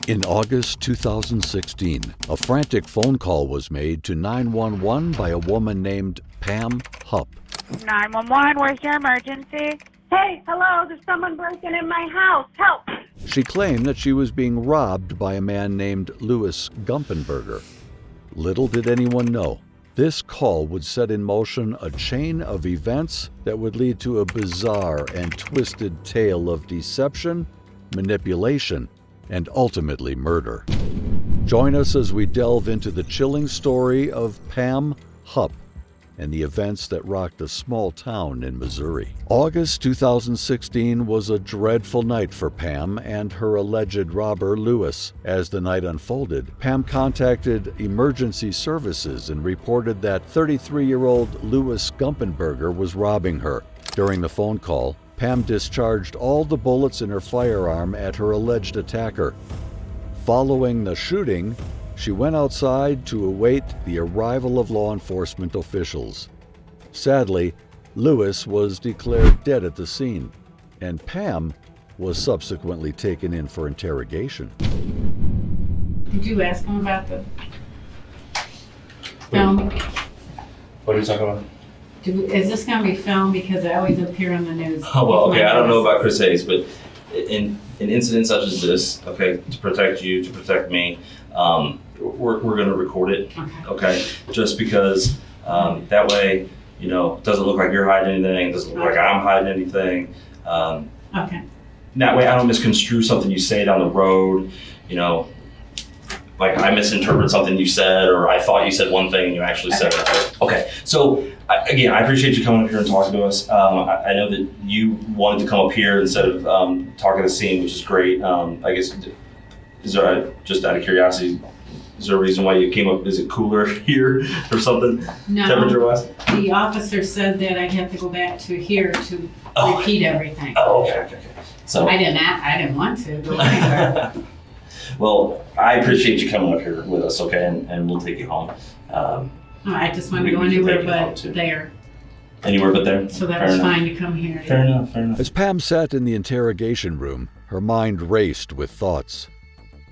In August 2016, a frantic phone call was made to 911 by a woman named Pam Hupp. 911, where's your emergency? Hey, hello, there's someone breaking in my house. Help! She claimed that she was being robbed by a man named Louis Gumpenberger. Little did anyone know, this call would set in motion a chain of events that would lead to a bizarre and twisted tale of deception, manipulation, and ultimately murder. Join us as we delve into the chilling story of Pam Hupp and the events that rocked a small town in Missouri. August 2016 was a dreadful night for Pam and her alleged robber, Louis. As the night unfolded, Pam contacted emergency services and reported that 33-year-old Louis Gumpenberger was robbing her. During the phone call, Pam discharged all the bullets in her firearm at her alleged attacker. Following the shooting, she went outside to await the arrival of law enforcement officials. Sadly, Louis was declared dead at the scene, and Pam was subsequently taken in for interrogation. Did you ask him about the film? What are you talking about? Is this going to be filmed? Because I always appear on the news. Oh, well, okay, I don't know about Chris Hayes, but in an incident such as this, okay, to protect you, to protect me, we're going to record it, okay? Just because that way, you know, it doesn't look like you're hiding anything, it doesn't look like I'm hiding anything. Okay. That way I don't misconstrue something you say down the road, you know, like I misinterpret something you said, or I thought you said one thing and you actually said it. Okay, so again, I appreciate you coming up here and talking to us. I know that you wanted to come up here instead of talking to the scene, which is great. I guess, is there, just out of curiosity, is there a reason why you came up? Is it cooler here or something, No, temperature-wise? the officer said that I'd have to go back to here to repeat everything. Oh, okay. So I didn't want to go anywhere. Well, I appreciate you coming up here with us, okay, and we'll take you home. I just want to go We can anywhere take it home, but too. there. Anywhere but there? So that Fair was enough. fine to come here. Fair enough. As Pam sat in the interrogation room, her mind raced with thoughts.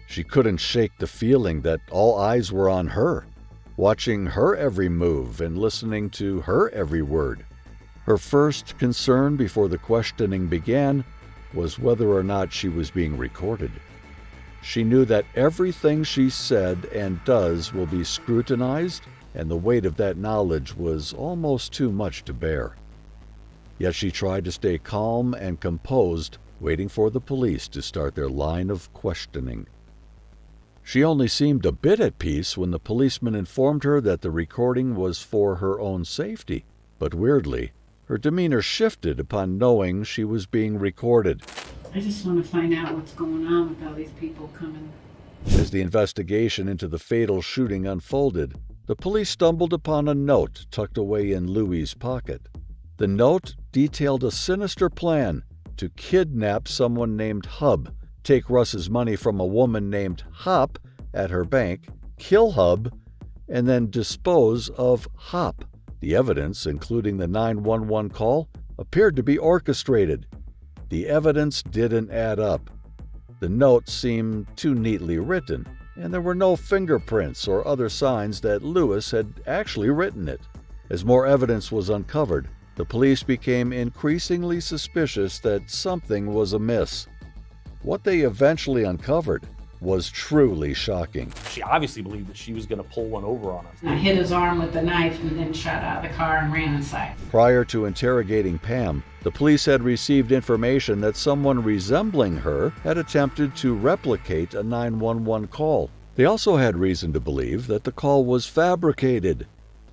She couldn't shake the feeling that all eyes were on her, watching her every move and listening to her every word. Her first concern before the questioning began was whether or not she was being recorded. She knew that everything she said and does will be scrutinized, and the weight of that knowledge was almost too much to bear. Yet she tried to stay calm and composed, waiting for the police to start their line of questioning. She only seemed a bit at peace when the policeman informed her that the recording was for her own safety. But weirdly, her demeanor shifted upon knowing she was being recorded. I just want to find out what's going on with all these people coming. As the investigation into the fatal shooting unfolded, the police stumbled upon a note tucked away in Louis' pocket. The note detailed a sinister plan to kidnap someone named Hupp, take Russ's money from a woman named Hupp at her bank, kill Hupp, and then dispose of Hupp. The evidence, including the 911 call, appeared to be orchestrated. The evidence didn't add up. The note seemed too neatly written, and there were no fingerprints or other signs that Louis had actually written it. As more evidence was uncovered, the police became increasingly suspicious that something was amiss. What they eventually uncovered was truly shocking. She obviously believed that she was going to pull one over on us. I hit his arm with the knife and then shot out of the car and ran inside. Prior to interrogating Pam, the police had received information that someone resembling her had attempted to replicate a 911 call. They also had reason to believe that the call was fabricated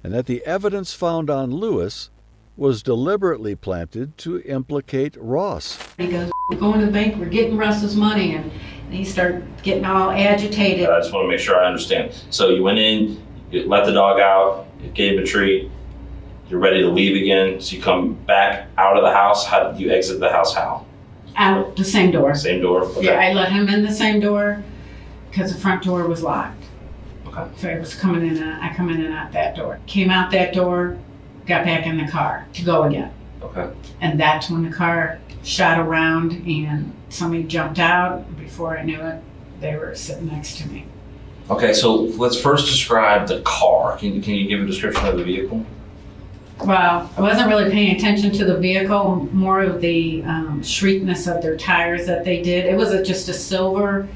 and that the evidence found on Louis was deliberately planted to implicate Ross. He goes, "We're going to the bank, we're getting Russ's money," and he started getting all agitated. I just want to make sure I understand. So you went in, you let the dog out, you gave him a treat, you're ready to leave again, so you come back out of the house. How did you exit the house? How? Out the same door. Same door? Okay. Yeah, I let him in the same door because the front door was locked. Okay. So I was coming in, I come in and out that door. Came out that door, got back in the car to go again. Okay. And that's when the car shot around and somebody jumped out. Before I knew it, They were sitting next to me. Okay, so let's first describe the car. Can you give a description of the vehicle? Well, I wasn't really paying attention to the vehicle, more of the shriekness of their tires that they did. It was just a silver.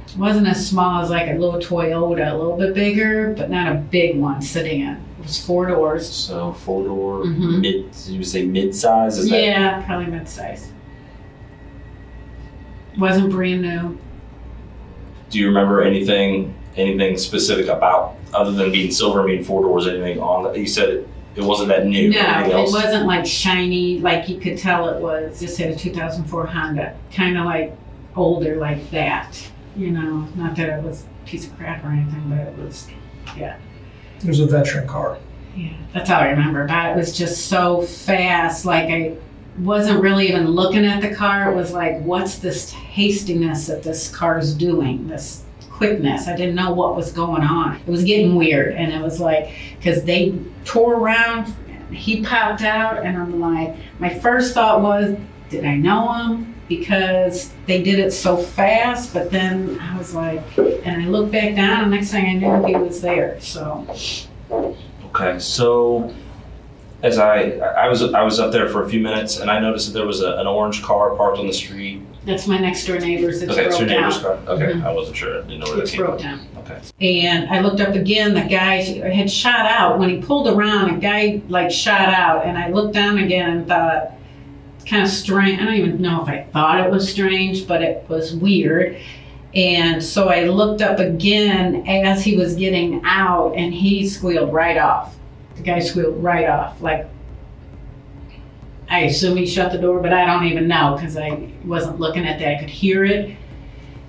It wasn't as small as like a little Toyota, a little bit bigger, but not a big one sitting in. It was 4 doors. So 4-door, Mhm. you would say mid-size? Is that? Yeah, probably mid-size. Wasn't brand new. Do you remember anything specific about, other than being silver, being 4 doors, anything on that? You said it wasn't that new. No, Anything it else? wasn't like shiny, like you could tell it was. Just had a 2004 Honda, kind of like older like that. You know, not that it was a piece of crap or anything, but it was, yeah. It was a veteran car. Yeah, that's all I remember about it. It was just so fast. Like I wasn't really even looking at the car. It was like, what's this hastiness that this car's doing? This quickness. I didn't know what was going on. It was getting weird, and it was like, because they tore around, and he popped out, and I'm like, my first thought was, did I know him? Because they did it so fast, but then I was like, and I looked back down, and next thing I knew, he was there. So. Okay, so as I was up there for a few minutes, and I noticed that there was an orange car parked on the street. That's my next door neighbor's. It's Okay, it's broke your neighbor's down. car. Okay, Mhm. I wasn't sure. I didn't know where that It's came broke from. down. Okay. And I looked up again, the guy had shot out. When he pulled around, a guy like shot out, and I looked down again and thought, kind of strange. I don't even know if I thought it was strange, but it was weird. And so I looked up again as he was getting out, and he squealed right off. The guy squealed right off. Like, I assume he shut the door, but I don't even know because I wasn't looking at that. I could hear it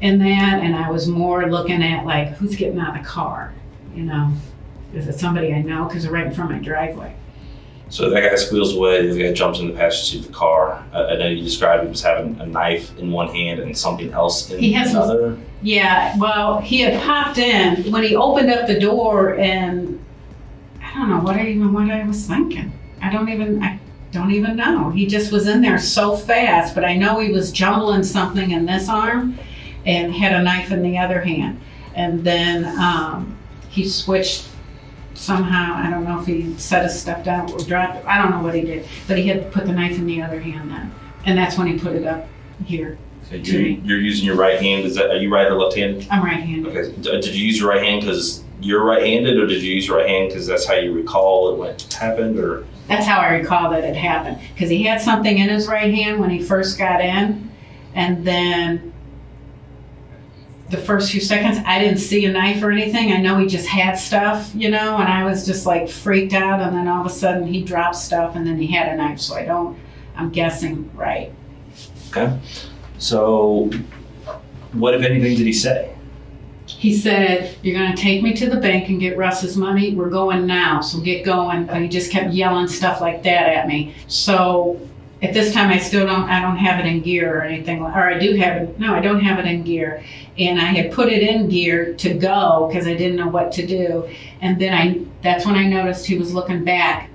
in that, and I was more looking at like, who's getting out of the car? You know, is it somebody I know? Because they're right in front of my driveway. So that guy squeals away. The guy jumps in the passenger seat of the car. I know you described he was having a knife in one hand and something else in He has another. Yeah, well, he had popped in when he opened up the door, and I don't know what I was thinking. I don't even know. He just was in there so fast, but I know he was jumbling something in this arm and had a knife in the other hand. And then he switched somehow. I don't know if he set his stuff down or dropped it. I don't know what he did, but he had put the knife in the other hand then. And that's when he put it up here. So you're using your right hand. Are you right or left-handed? I'm right-handed. Okay. Did you use your right hand because you're right-handed, or did you use your right hand because that's how you recall it happened, or? That's how I recall that it happened. Because he had something in his right hand when he first got in, and then the first few seconds, I didn't see a knife or anything. I know he just had stuff, you know, and I was just like freaked out, and then all of a sudden he dropped stuff, and then he had a knife, so I'm guessing right. Okay. So what, if anything, did he say? He said, "You're gonna take me to the bank and get Russ's money. We're going now, so get going." But he just kept yelling stuff like that at me. So at this time, I don't have it in gear or anything, or I do have it. No, I don't have it in gear. And I had put it in gear to go because I didn't know what to do. And then that's when I noticed he was looking back.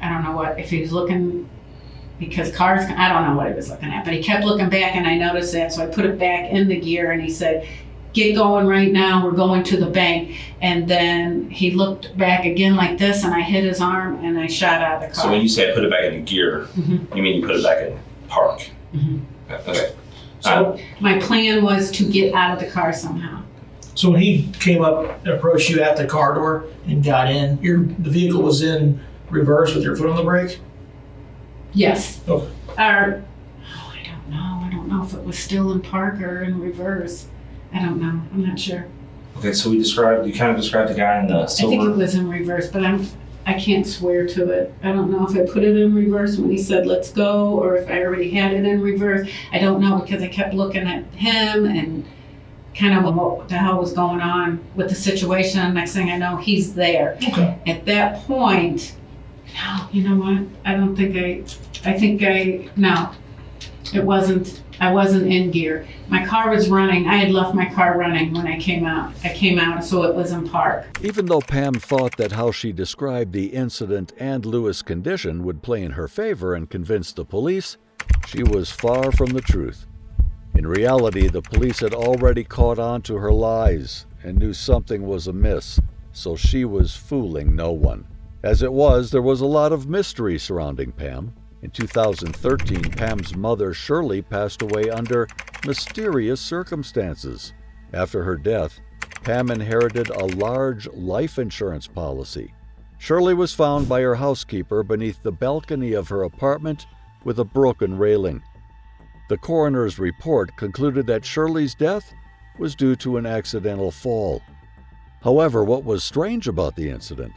I don't know if he was looking, because cars, I don't know what he was looking at, but he kept looking back, and I noticed that. So I put it back in the gear, and he said, "Get going right now, we're going to the bank." And then he looked back again like this, and I hit his arm, and I shot out of the car. So when you say put it back in gear, you mean you put it back in park? Mhm. Okay. So my plan was to get out of the car somehow. So when he came up and approached you at the car door and got in, the vehicle was in reverse with your foot on the brake? Yes. Okay. I don't know if it was still in park or in reverse. I don't know. I'm not sure. Okay, so you kind of described the guy in the silver. I think it was in reverse, but I can't swear to it. I don't know if I put it in reverse when he said, "Let's go," or if I already had it in reverse. I don't know, because I kept looking at him and kind of what the hell was going on with the situation. And next thing I know, he's there. Okay. At that point, no, you know what? No, it wasn't. I wasn't in gear. My car was running. I had left my car running when I came out. So it was in park. Even though Pam thought that how she described the incident and Louis' condition would play in her favor and convince the police, she was far from the truth. In reality, the police had already caught on to her lies and knew something was amiss, so she was fooling no one. As it was, there was a lot of mystery surrounding Pam. In 2013, Pam's mother, Shirley, passed away under mysterious circumstances. After her death, Pam inherited a large life insurance policy. Shirley was found by her housekeeper beneath the balcony of her apartment with a broken railing. The coroner's report concluded that Shirley's death was due to an accidental fall. However, what was strange about the incident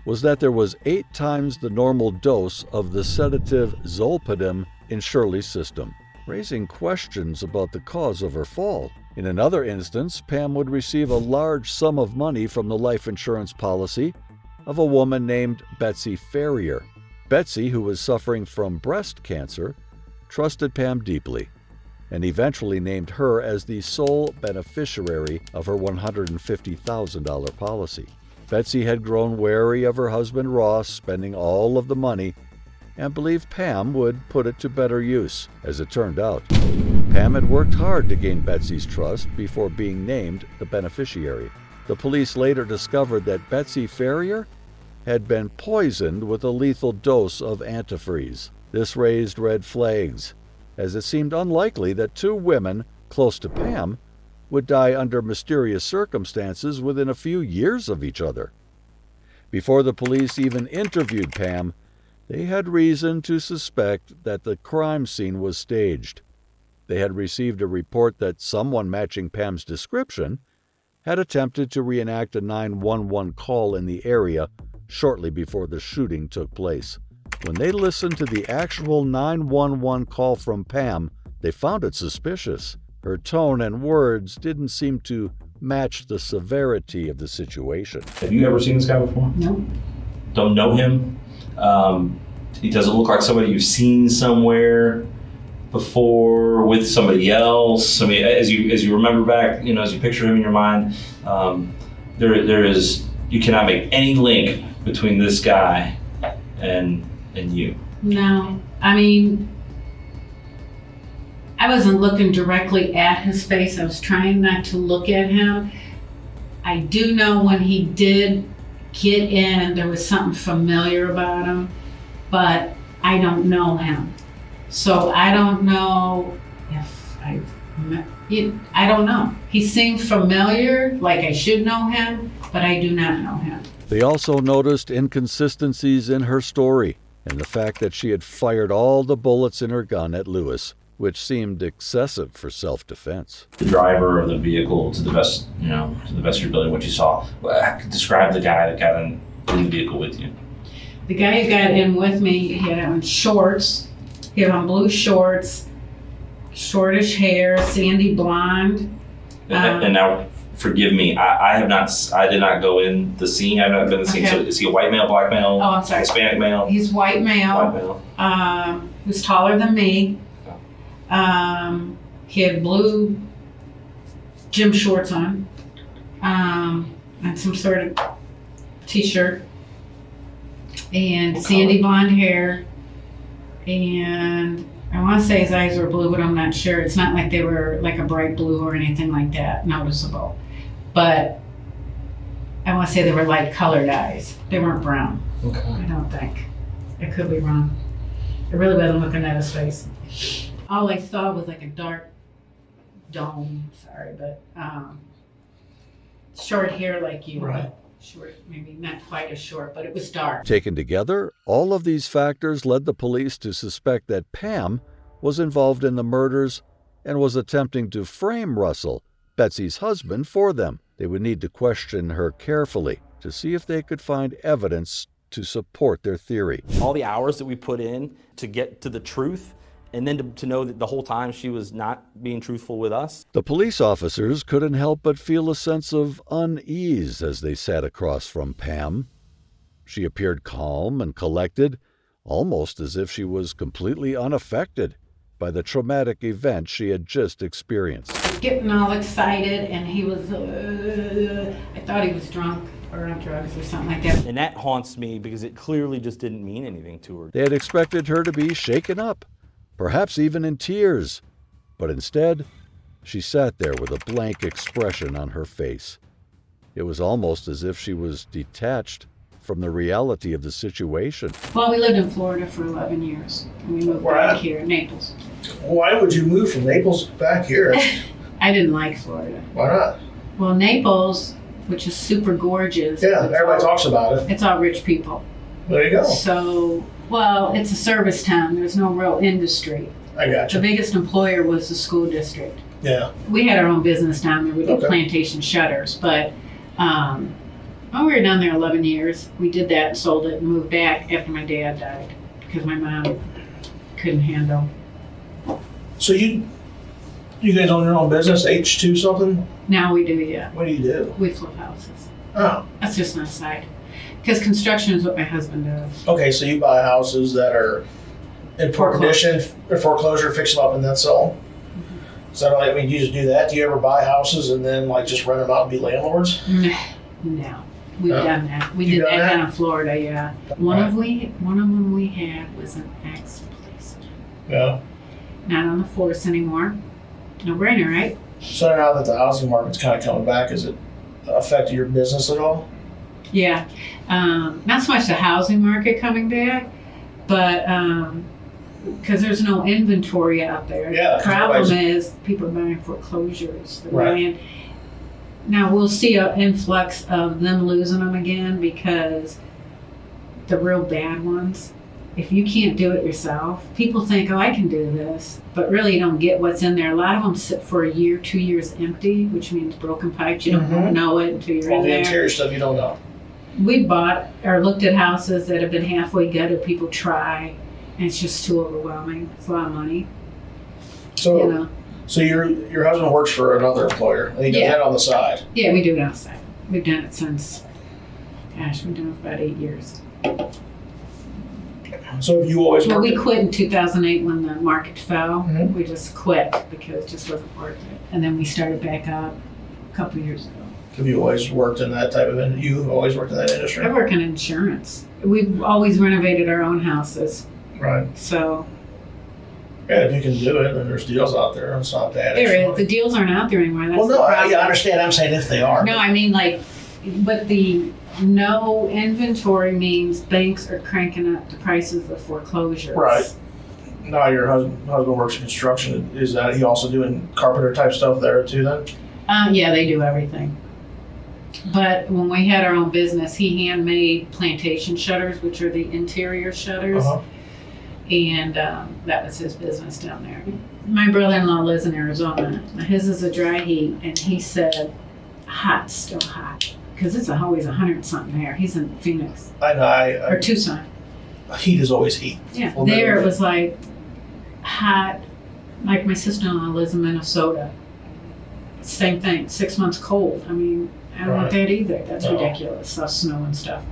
was that there was 8 times the normal dose of the sedative zolpidem in Shirley's system, raising questions about the cause of her fall. In another instance, Pam would receive a large sum of money from the life insurance policy of a woman named Betsy Ferrier. Betsy, who was suffering from breast cancer, trusted Pam deeply and eventually named her as the sole beneficiary of her $150,000 policy. Betsy had grown wary of her husband Ross spending all of the money and believed Pam would put it to better use. As it turned out, Pam had worked hard to gain Betsy's trust before being named the beneficiary. The police later discovered that Betsy Ferrier had been poisoned with a lethal dose of antifreeze. This raised red flags, as it seemed unlikely that 2 women close to Pam would die under mysterious circumstances within a few years of each other. Before the police even interviewed Pam, they had reason to suspect that the crime scene was staged. They had received a report that someone matching Pam's description had attempted to reenact a 911 call in the area shortly before the shooting took place. When they listened to the actual 911 call from Pam, they found it suspicious. Her tone and words didn't seem to match the severity of the situation. Have you ever seen this guy before? No. Don't know him. He doesn't look like somebody you've seen somewhere before with somebody else. I mean, as you remember back, as you picture him in your mind, you cannot make any link between this guy and you. No. I mean, I wasn't looking directly at his face. I was trying not to look at him. I do know when he did get in, there was something familiar about him, but I don't know him. So I don't know if I don't know. He seemed familiar, like I should know him, but I do not know him. They also noticed inconsistencies in her story and the fact that she had fired all the bullets in her gun at Louis, which seemed excessive for self-defense. The driver of the vehicle, to the best of your ability, what you saw. Describe the guy that got in the vehicle with you. The guy who got in with me, he had on shorts. He had on blue shorts, shortish hair, sandy blonde. And now, forgive me, I did not go in the scene. I've not been in the scene. Okay. So is he a white male, black male, Oh, I'm sorry. Hispanic male? He's white male. White male. He was taller than me. He had blue gym shorts on, and some sort of t-shirt, and sandy blonde hair, and I want to say his eyes were blue, but I'm not sure. It's not like they were like a bright blue or anything like that, noticeable. But I want to say they were light colored eyes. They weren't brown. Okay. I don't think. I could be wrong. I really wasn't looking at his face. All I saw was like a dark dome, but short hair like you. Right. Short, maybe not quite as short, but it was dark. Taken together, all of these factors led the police to suspect that Pam was involved in the murders and was attempting to frame Russell, Betsy's husband, for them. They would need to question her carefully to see if they could find evidence to support their theory. All the hours that we put in to get to the truth, and then to know that the whole time she was not being truthful with us. The police officers couldn't help but feel a sense of unease as they sat across from Pam. She appeared calm and collected, almost as if she was completely unaffected by the traumatic event she had just experienced. Getting all excited, and he was, I thought he was drunk or on drugs or something like that. And that haunts me because it clearly just didn't mean anything to her. They had expected her to be shaken up, perhaps even in tears, But instead, she sat there with a blank expression on her face. It was almost as if she was detached from the reality of the situation. Well, we lived in Florida for 11 years. And we moved Where back at? here, Naples. Why would you move from Naples back here? I didn't like Florida. Why not? Well, Naples, which is super gorgeous. Yeah, everybody talks about it. It's all rich people. There you go. So, well, it's a service town. There's no real industry. I got The you. biggest employer was the school district. Yeah. We had our own business down there. We did Okay. plantation shutters, but when we were down there 11 years, we did that and sold it and moved back after my dad died because my mom couldn't handle. So you guys own your own business, H2 something? Now we do, yeah. What do you do? We flip houses. Oh, That's just an aside. Because construction is what my husband does. okay. So you buy houses that are in poor condition, or foreclosure, fix them up, and then sell them. Is that all? I mean, you just do that? Do you ever buy houses and then like just rent them out and be landlords? No. We've No? done that. We You've did done that that? down in Florida, yeah. One of them we had was an ex-police. Yeah. Not on the force anymore. No brainer, right? So now that the housing market's kind of coming back, has it affected your business at all? Yeah. Not so much the housing market coming back, but because there's no inventory out there. Yeah, The 'cause problem everybody's- is people are buying foreclosures. They're Right. buying- Now we'll see an influx of them losing them again because the real bad ones, if you can't do it yourself, people think, oh, I can do this, but really you don't get what's in there. A lot of them sit for a year, 2 years empty, which means broken pipes. You don't Mhm. know it until you're All in the there. interior stuff you don't know. We bought or looked at houses that have been halfway gutted. People try, and it's just too overwhelming. It's a lot of money, So, you know. so your husband works for another employer, and he does Yeah. that on the side. Yeah, we do it outside. We've done it since, gosh, we've done it for about 8 years. So have you always Well, worked? we quit in 2008 when the market fell. Mhm. We just quit because it just wasn't worth it. And then we started back up a couple of years ago. Have you always worked in that type of? You always worked in that industry, I work in insurance. We've always renovated our own houses, right? so Yeah, if you can do it, then there's deals out there. It's not bad. there is. The deals aren't out there anymore. That's Well, the no, I problem. understand. I'm saying if they are. No, I mean like, but the no inventory means banks are cranking up the prices of foreclosures. Right. Now your husband works in construction. Is that he also doing carpenter type stuff there too? Then. Yeah, they do everything. But when we had our own business, he handmade plantation shutters, which are the interior shutters, Uh-huh. and that was his business down there. My brother-in-law lives in Arizona. His is a dry heat, and he said, hot, still hot, because it's always 100 something there. He's in Phoenix I know. or Tucson. Heat is always heat. Yeah, Well, there maybe- it was like hot. Like my sister-in-law lives in Minnesota. Same thing, 6 months cold. I mean, I don't want that either. That's No. ridiculous. Snow and stuff.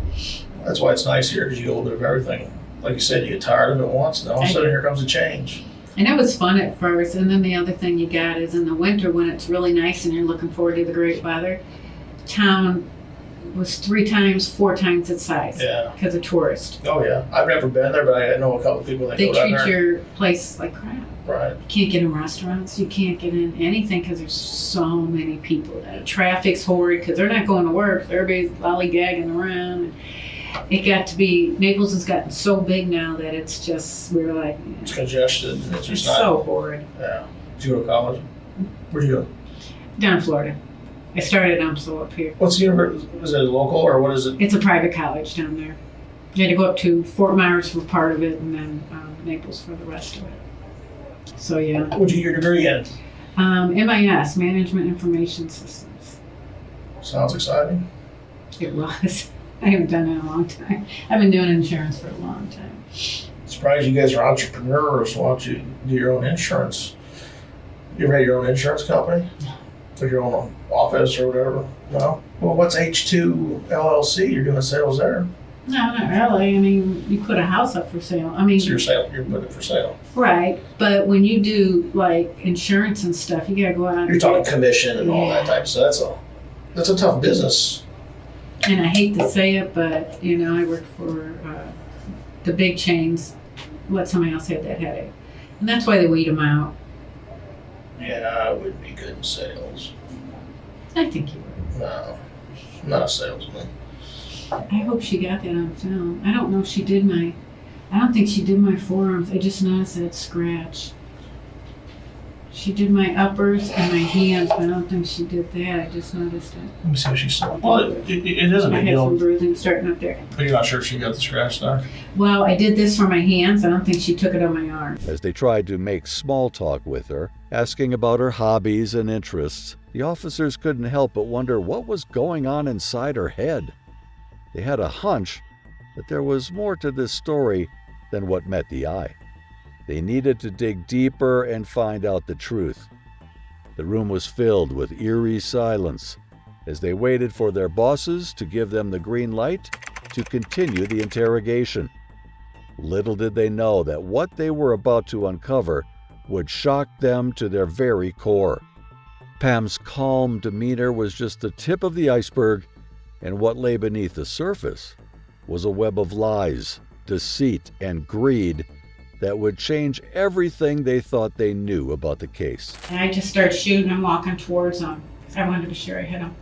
That's why it's nice here because you get a little bit of everything. Like you said, you get tired of it once, and all of a sudden here comes a change. And it was fun at first. And then the other thing you got is in the winter when it's really nice and you're looking forward to the great weather, town was 3 times, 4 times its size Yeah. because of tourists. Oh yeah. I've never been there, but I know a couple people that They go down treat there. your place like crap. Right. You can't get in restaurants. You can't get in anything because there's so many people. That traffic's horrid because they're not going to work. So everybody's lollygagging around. It got to be, Naples has gotten so big now that it's just, we were like, It's congested. And it's it's just not. so horrid. Yeah. Did you go to college? Where'd you go? Down in Florida. I started at UMSL up here. What's the university? Is it local or what is it? It's a private college down there. You had to go up to Fort Myers for part of it and then Naples for the rest of it. So yeah. What'd you get your degree in? MIS, Management Information Systems. Sounds exciting. It was. I haven't done it in a long time. I've been doing insurance for a long time. Surprised you guys are entrepreneurs. Why don't you do your own insurance? You ever had your own insurance company? Like your own office or whatever? No? Well, what's H2 LLC? You're doing sales there. No, not really. I mean, you put a house up for sale. I mean, So you're putting it for sale. right. But when you do like insurance and stuff, you gotta go out. You're talking commission and all that type of stuff. That's a tough business. And I hate to say it, but you know, I work for the big chains. Let somebody else have that headache, and that's why they weed them out. Yeah, I wouldn't be good in sales. I think you would. No, I'm not a salesman. I hope she got that on film. I don't know if she did I don't think she did my forearms. I just noticed that scratch. She did my uppers and my hands, but I don't think she did that. I just noticed it. Let me see what she said. Well, it is a I big had some deal. bruising starting up there. But you're not sure if she got the scratch there? Well, I did this for my hands. I don't think she took it on my arm. As they tried to make small talk with her, asking about her hobbies and interests, the officers couldn't help but wonder what was going on inside her head. They had a hunch that there was more to this story than what met the eye. They needed to dig deeper and find out the truth. The room was filled with eerie silence as they waited for their bosses to give them the green light to continue the interrogation. Little did they know that what they were about to uncover would shock them to their very core. Pam's calm demeanor was just the tip of the iceberg, and what lay beneath the surface was a web of lies, deceit, and greed that would change everything they thought they knew about the case. And I just started shooting and walking towards them. I wanted to be sure I hit them.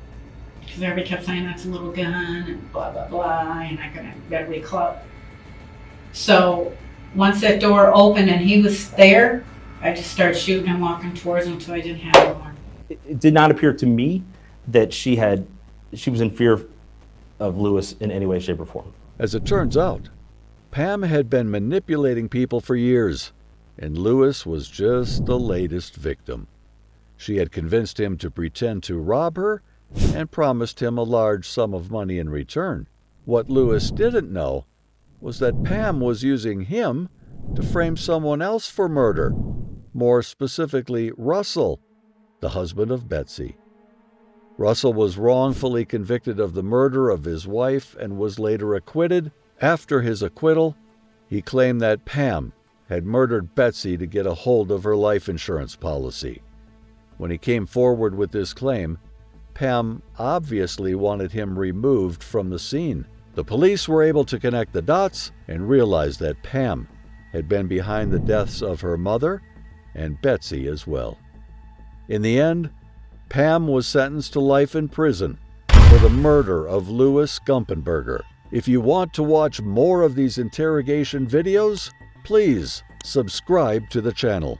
Because everybody kept saying that's a little gun and blah, blah, blah, and I got to reclub. So once that door opened and he was there, I just started shooting and walking towards him until I didn't have him more. It did not appear to me that she was in fear of Louis in any way, shape, or form. As it turns out, Pam had been manipulating people for years, and Louis was just the latest victim. She had convinced him to pretend to rob her and promised him a large sum of money in return. What Louis didn't know was that Pam was using him to frame someone else for murder, more specifically Russell, the husband of Betsy. Russell was wrongfully convicted of the murder of his wife and was later acquitted. After his acquittal, he claimed that Pam had murdered Betsy to get a hold of her life insurance policy. When he came forward with this claim, Pam obviously wanted him removed from the scene. The police were able to connect the dots and realize that Pam had been behind the deaths of her mother and Betsy as well. In the end, Pam was sentenced to life in prison for the murder of Louis Gumpenberger. If you want to watch more of these interrogation videos, please subscribe to the channel.